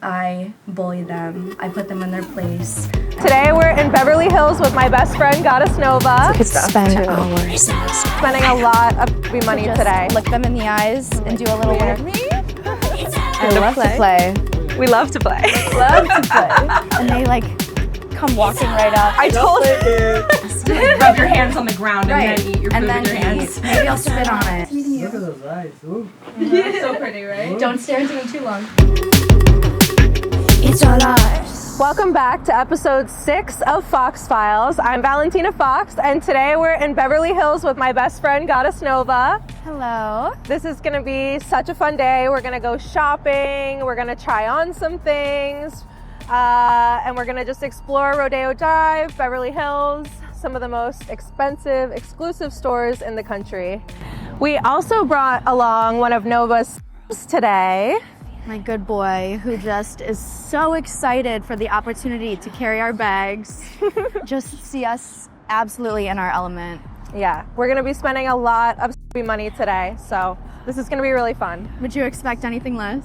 I bully them. I put them in their place. Today we're in Beverly Hills with my best friend, Goddess Nova. Could spend hours. Spending a lot of money today. Look them in the eyes and do a little weird. I love to play. We love to play. Love to play. And they like come walking right up. I told you. Rub your hands on the ground and then eat your food and with your then hands. maybe I'll spit on it. Look at those eyes. Ooh. So pretty, right? Don't stare into them too long. It's all ours. Welcome back to episode 6 of Fox Files. I'm Valentina Fox, and today we're in Beverly Hills with my best friend, Goddess Nova. Hello. This is gonna be such a fun day. We're gonna go shopping, we're gonna try on some things, and we're gonna just explore Rodeo Drive, Beverly Hills, some of the most expensive, exclusive stores in the country. We also brought along one of Nova's today. My good boy, who just is so excited for the opportunity to carry our bags. Just see us absolutely in our element. Yeah, we're gonna be spending a lot of money today, so this is gonna be really fun. Would you expect anything less?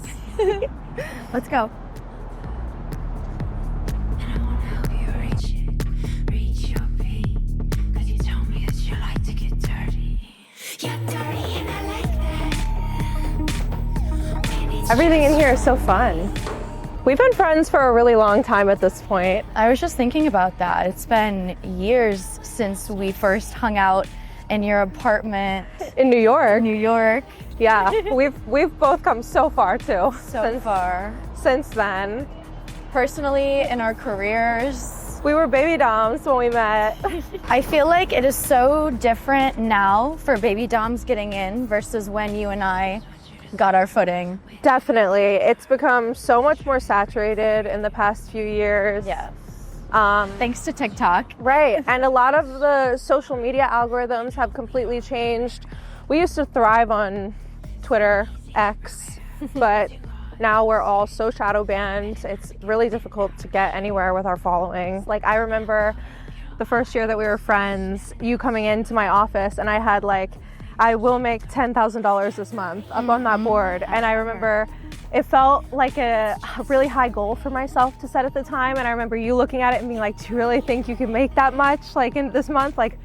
Let's go. Everything in here is so fun. We've been friends for a really long time at this point. I was just thinking about that. It's been years since we first hung out in your apartment In New York. New York. Yeah, we've both come so far too. So far. Since then. Personally, in our careers, We were baby doms when we met. I feel like it is so different now for baby doms getting in versus when you and I got our footing. Definitely. It's become so much more saturated in the past few years. Yes. Thanks to TikTok. Right, and a lot of the social media algorithms have completely changed. We used to thrive on Twitter, X, but now we're all so shadow banned. It's really difficult to get anywhere with our following. Like, I remember the first year that we were friends, you coming into my office, and I had like, I will make $10,000 this month up on that board. And I remember it felt like a really high goal for myself to set at the time. And I remember you looking at it and being like, do you really think you can make that much like in this month? Like,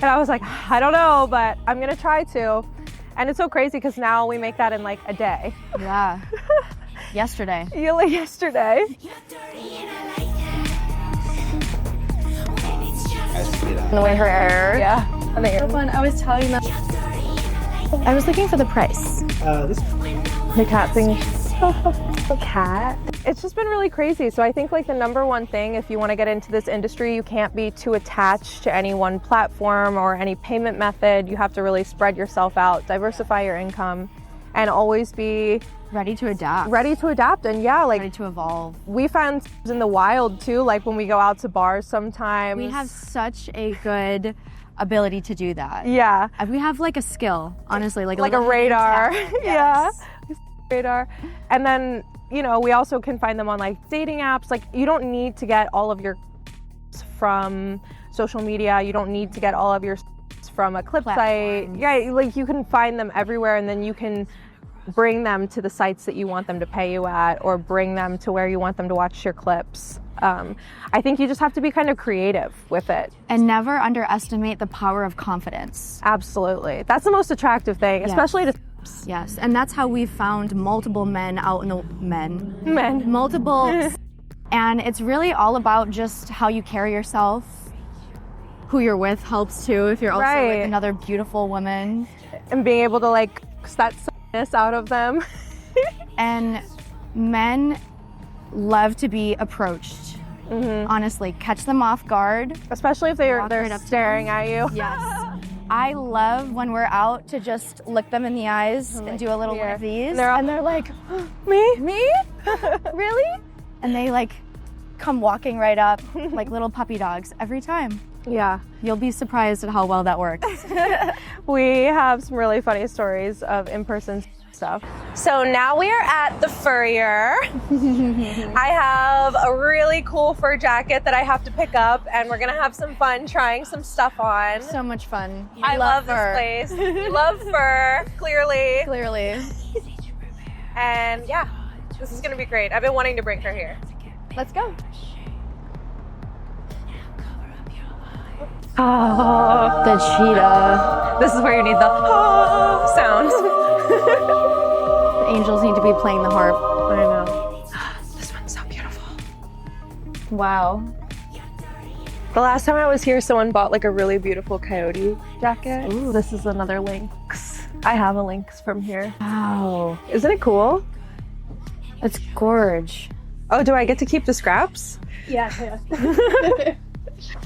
and I was like, I don't know, but I'm gonna try to. And it's so crazy because now we make that in like a day. Yeah. Yesterday. Like yesterday. The way her hair. Yeah. And So fun. I was telling them. I was looking for the price. The cat thing. The cat. It's just been really crazy. So I think like the number one thing, if you want to get into this industry, you can't be too attached to any one platform or any payment method. You have to really spread yourself out, diversify your income, and always be Ready to adapt. And yeah, like Ready to evolve. we find in the wild too, like when we go out to bars sometimes. We have such a good ability to do that. Yeah. We have like a skill, honestly, like A little radar. hidden talent. Yeah. Yes. Radar. And then, you know, we also can find them on like dating apps. Like, you don't need to get all of your from social media. You don't need to get all of your from a clip site. Yeah, like you can find them everywhere, and then you can bring them to the sites that you want them to pay you at, or bring them to where you want them to watch your clips. I think you just have to be kind of creative with it. And never underestimate the power of confidence. Absolutely. That's the most attractive thing, Yes. especially to Yes, and that's how we've found multiple men out in the men. multiple, and it's really all about just how you carry yourself. Who you're with helps too. If you're also Right. with another beautiful woman, And being able to like that sadness out of them. and men love to be approached. Honestly, catch them off guard. Especially if Walk they're right up to staring at you. Yes. I love when we're out to just look them in the eyes and do a little one of these. And they're like, me? Me? Really? And they like come walking right up like little puppy dogs every time. Yeah. You'll be surprised at how well that works. We have some really funny stories of in-person stuff. So now we are at the Furrier. I have a really cool fur jacket that I have to pick up, and we're gonna have some fun trying some stuff on. So much fun. I love fur. this place. Love fur, clearly. Clearly. And yeah, This is gonna be great. I've been wanting to bring her here. Let's go. Oh, The cheetah. this is where you need the oh sound. The angels need to be playing the harp. I know. This one's so beautiful. Wow. The last time I was here, someone bought like a really beautiful coyote jacket. Ooh. This is another Lynx. I have a Lynx from here. Wow. Isn't it cool? It's gorge. Oh, do I get to keep the scraps? Yeah.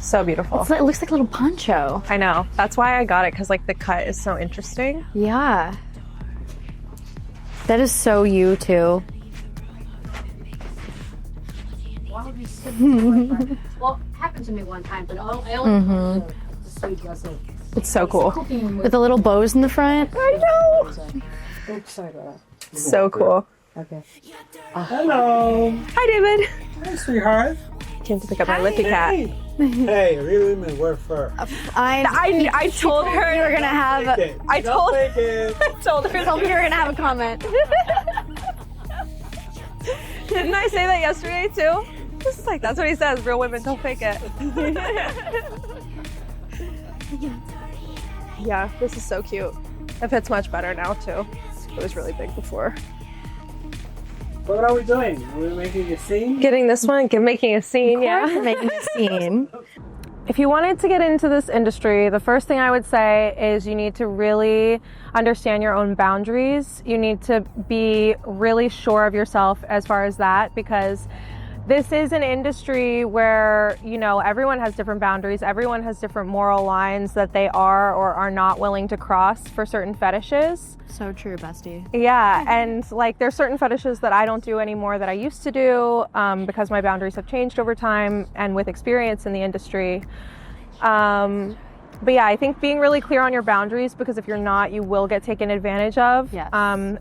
So beautiful. It looks like a little poncho. I know. That's why I got it, because like the cut is so interesting. Yeah. That is so you too. Well, happened to me one time, but I only the sweet dressing. It's so cool. Cooking with With the little bows in the front. I know. oops, sorry about So cool. that. Okay. Hello. Hi, David. Hey, sweetheart. Came to pick up my lippy cat. Hey, really, man, wear fur. I told her You were gonna have. I told Don't fake it. I told her. Told me you were gonna have a comment. Didn't I say that yesterday too? This is like that's what he says. Real women don't fake it. Yeah, this is so cute. It fits much better now too. It was really big before. What are we doing? Are we making a scene? Getting this one, making a scene. We're making a scene. If you wanted to get into this industry, the first thing I would say is you need to really understand your own boundaries. You need to be really sure of yourself as far as that, because this is an industry where, you know, everyone has different boundaries. Everyone has different moral lines that they are or are not willing to cross for certain fetishes. So true, bestie. Yeah, and like there's certain fetishes that I don't do anymore that I used to do because my boundaries have changed over time and with experience in the industry. But yeah, I think being really clear on your boundaries, because if you're not, you will get taken advantage of. Yes.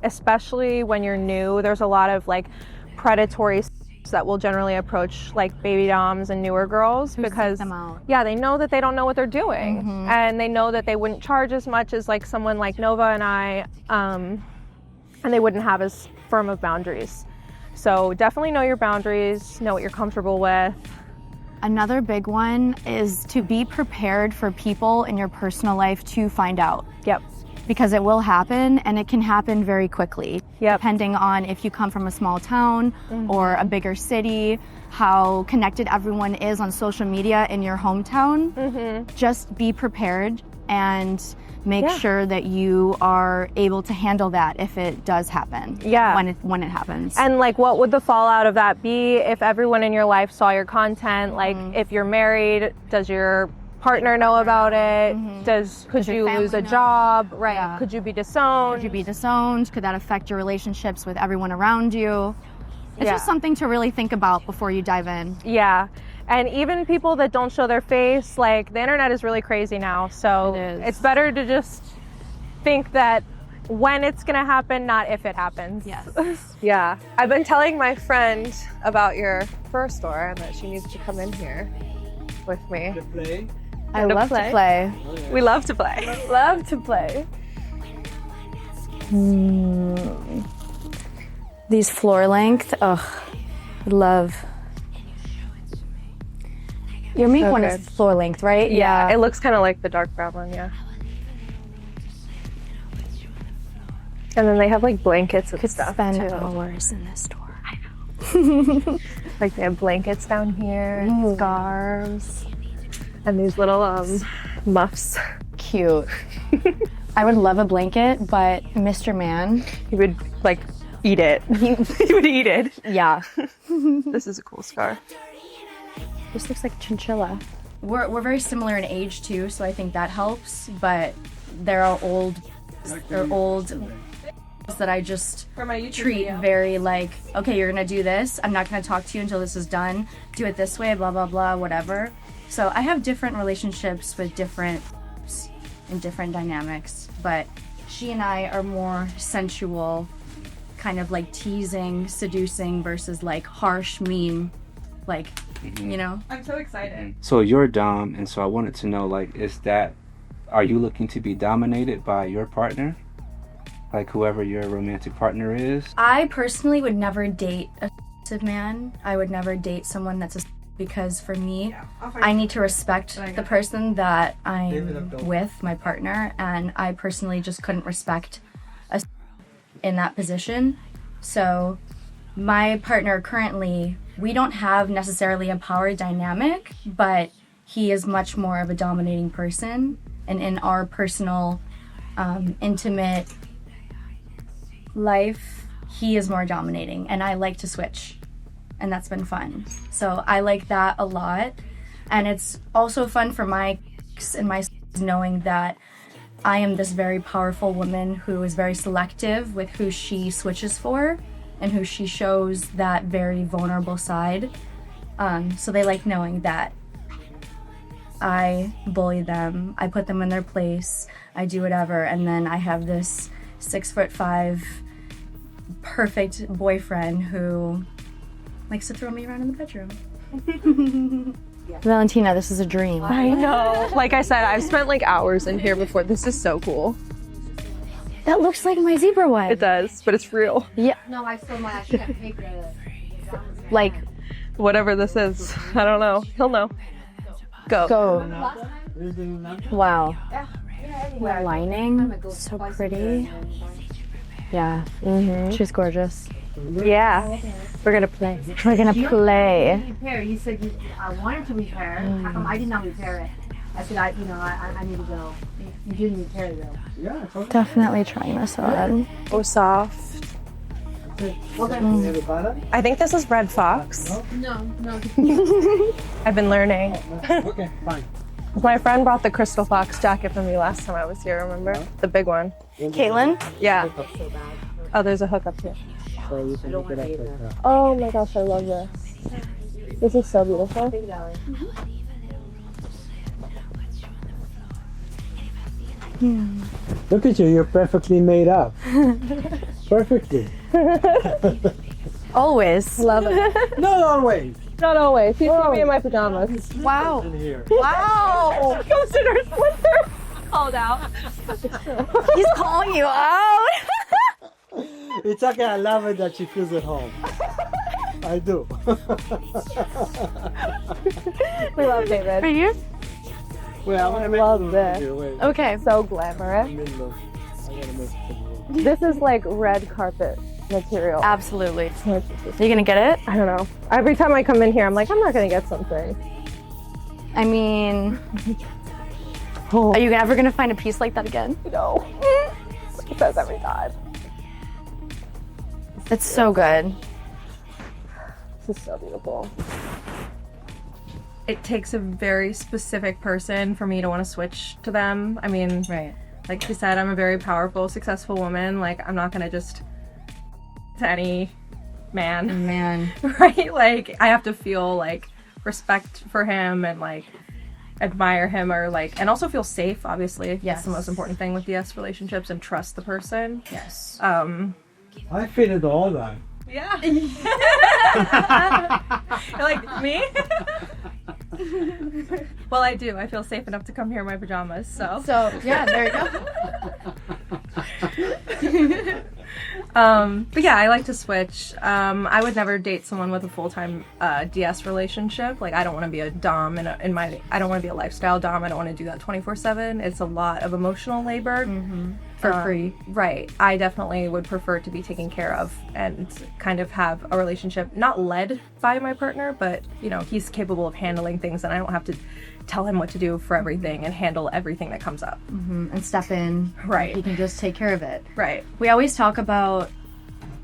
Especially when you're new. There's a lot of like predatory that will generally approach like baby doms and newer girls because them out. yeah, they know that they don't know what they're doing, and they know that they wouldn't charge as much as like someone like Nova and I, and they wouldn't have as firm of boundaries. So definitely know your boundaries, know what you're comfortable with. Another big one is to be prepared for people in your personal life to find out. Yep. Because it will happen, and it can happen very quickly. Yep. Depending on if you come from a small town or a bigger city, how connected everyone is on social media in your hometown. Just be prepared and make sure that you are able to handle that if it does happen. Yeah. When it happens. And like, what would the fallout of that be if everyone in your life saw your content? Like, if you're married, does your partner know about it? Could your you family lose a know? job? Right. Yeah. Could you be disowned? Could you be disowned? Could that affect your relationships with everyone around you? It's just something to really think about before you dive in. Yeah. And even people that don't show their face, like the internet is really crazy now. So It is. it's better to just think that when it's gonna happen, not if it happens. Yes. Yeah. I've been telling my friend about your fur store and that she needs to come in here with me. To play? I to love play. to play. We love to play. Love to play. These floor length, love. Your mink So one good. is floor length, right? Yeah. It looks kind of like the dark brown one, yeah. And then they have like blankets and Could stuff spend too. hours in this store. Like they have blankets down here, and scarves, and these little muffs. Cute. I would love a blanket, but Mr. Man, He would like eat it. he, He would eat it. yeah. This is a cool scarf. This looks like chinchilla. We're very similar in age too, so I think that helps. But there are old that I just For my YouTube treat video. very like, okay, you're gonna do this. I'm not gonna talk to you until this is done. Do it this way, blah blah blah, whatever. So I have different relationships with different and different dynamics, but she and I are more sensual, kind of like teasing, seducing versus like harsh, mean, like, you know. I'm so excited. So you're Dom, and so I wanted to know, like, are you looking to be dominated by your partner? like whoever your romantic partner is? I personally would never date a submissive man. I would never date someone that's a because for me, I need to respect the person that I'm with, my partner, and I personally just couldn't respect a in that position. So my partner currently, we don't have necessarily a power dynamic, but he is much more of a dominating person, and in our personal intimate life, he is more dominating, and I like to switch. And that's been fun. So I like that a lot. And it's also fun for my and my knowing that I am this very powerful woman who is very selective with who she switches for and who she shows that very vulnerable side. So they like knowing that I bully them, I put them in their place, I do whatever, and then I have this 6'5" perfect boyfriend who likes to throw me around in the bedroom. Valentina, this is a dream. I know. Like I said, I've spent like hours in here before. This is so cool. That looks like my zebra web. It does, but it's real. Yeah. No, I still might actually have paper. Like, Whatever this is, I don't know. He'll know. Go. go. Wow. Yeah, Lining, so pretty. Yeah, she's gorgeous. Yeah. We're gonna play. We're gonna play. repair. He said I wanted to repair. How come I did not repair it? I said I need to go. You didn't repair it though. Yeah, it's okay. Definitely trying this on. Oh, soft. I think this is Red Fox. No. I've been learning. Okay, fine. My friend brought the Crystal Fox jacket for me last time I was here, remember? The big one. Caitlin? Yeah. Oh, there's a hookup here. So you can look it up like that. Oh my gosh, I love this. This is so beautiful. Look at you, you're perfectly made up. Perfectly. Always. Love it. Not always. Not always. You see me in my pajamas. Wow. In here. Wow. Consider Splinter. Called out. He's calling you out. It's okay, I love it that she feels at home. I do. We love David. For you? Wait, I'm gonna make love it this. here. Wait. Okay. So glamorous. Middle of- I gotta make it. This is like red carpet material. Absolutely. Are you gonna get it? I don't know. Every time I come in here, I'm like, I'm not gonna get something. I mean, are you ever gonna find a piece like that again? No. It says every time. It's so good. This is so beautiful. It takes a very specific person for me to want to switch to them. I mean, Right. like she said, I'm a very powerful, successful woman. Like, I'm not gonna just to any man, Man. right? Like, I have to feel like respect for him and like admire him, or like, and also feel safe. Obviously, Yes. that's the most important thing with DS relationships, and trust the person. Yes. I feel it all that. Yeah. You're like me? Well, I do. I feel safe enough to come here in my pajamas, so. So, yeah, there you go. But yeah, I like to switch. I would never date someone with a full-time DS relationship. Like, I don't want to be a dom I don't want to be a lifestyle dom. I don't want to do that 24/7. It's a lot of emotional labor. For free. Right. I definitely would prefer to be taken care of and kind of have a relationship not led by my partner, but, you know, he's capable of handling things and I don't have to tell him what to do for everything and handle everything that comes up. And step in. Right. You can just take care of it. Right. We always talk about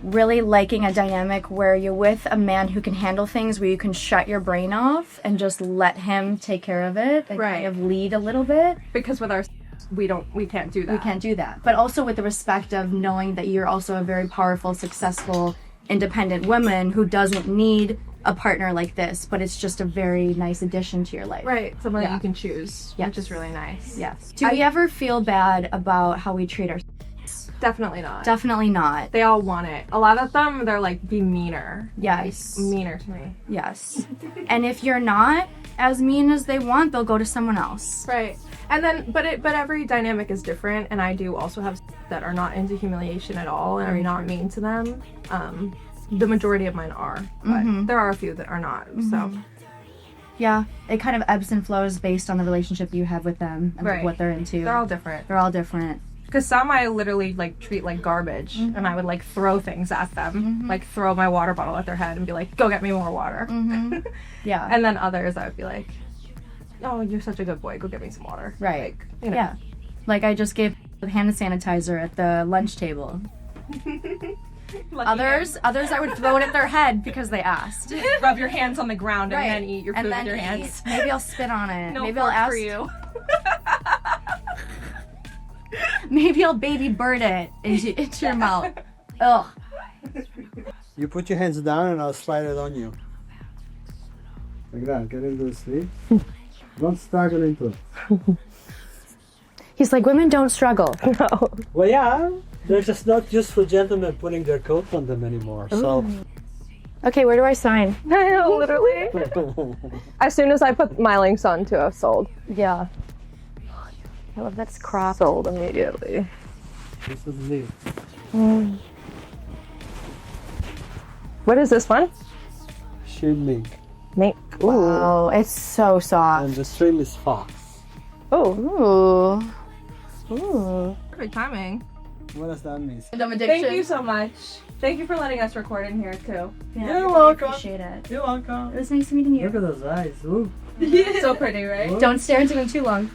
really liking a dynamic where you're with a man who can handle things, where you can shut your brain off and just let him take care of it and Right. kind of lead a little bit. Because with our we can't do that. We can't do that. But also with the respect of knowing that you're also a very powerful, successful, independent woman who doesn't need a partner like this, but it's just a very nice addition to your life. Right. Someone that Yeah. you can choose, Yes. which is really nice. Yes. Do we ever feel bad about how we treat ourselves? Definitely not. Definitely not. They all want it. A lot of them, they're like, be meaner. Yes. Meaner to me. Yes. And if you're not as mean as they want, they'll go to someone else. Right. And then, but every dynamic is different, and I do also have that are not into humiliation at all and Very are not true. mean to them. The majority of mine are, but there are a few that are not. So Yeah, it kind of ebbs and flows based on the relationship you have with them and Right. what they're into. they're all different. They're all different. Because some I literally like treat like garbage, and I would like throw things at them, like throw my water bottle at their head and be like, "Go get me more water." Yeah. And then others I would be like, "Oh, you're such a good boy. Go get me some water." Right. Like, you know. Yeah. Like I just gave hand sanitizer at the lunch table. Lucky Others I would throw it at their head because they asked. him. Rub your hands on the ground Right. and then eat your food And then with your eat. hands. Maybe I'll spit on it. No Maybe I'll fork ask for you. Maybe I'll baby bird it into your mouth. Ugh. You put your hands down and I'll slide it on you. Like that, get into the sleeve. Don't struggle into it. He's like, women don't struggle. Well, yeah, they're just not used for gentlemen putting their coat on them anymore. So, Okay, where do I sign? I know, literally. As soon as I put my links on to have sold. Yeah. I love that it's cropped. Sold immediately. this is neat. What is this one? Sheer mink. Mink. Ooh. Oh, it's so soft. And the stream is fox. Oh. Ooh. Ooh. Perfect timing. What does that mean? Thank you so much. Thank you for letting us record in here too. Yeah, You're I welcome. appreciate it. You're welcome. It was nice meeting you. Look at those eyes. Ooh. So pretty, right? Don't stare into them too long.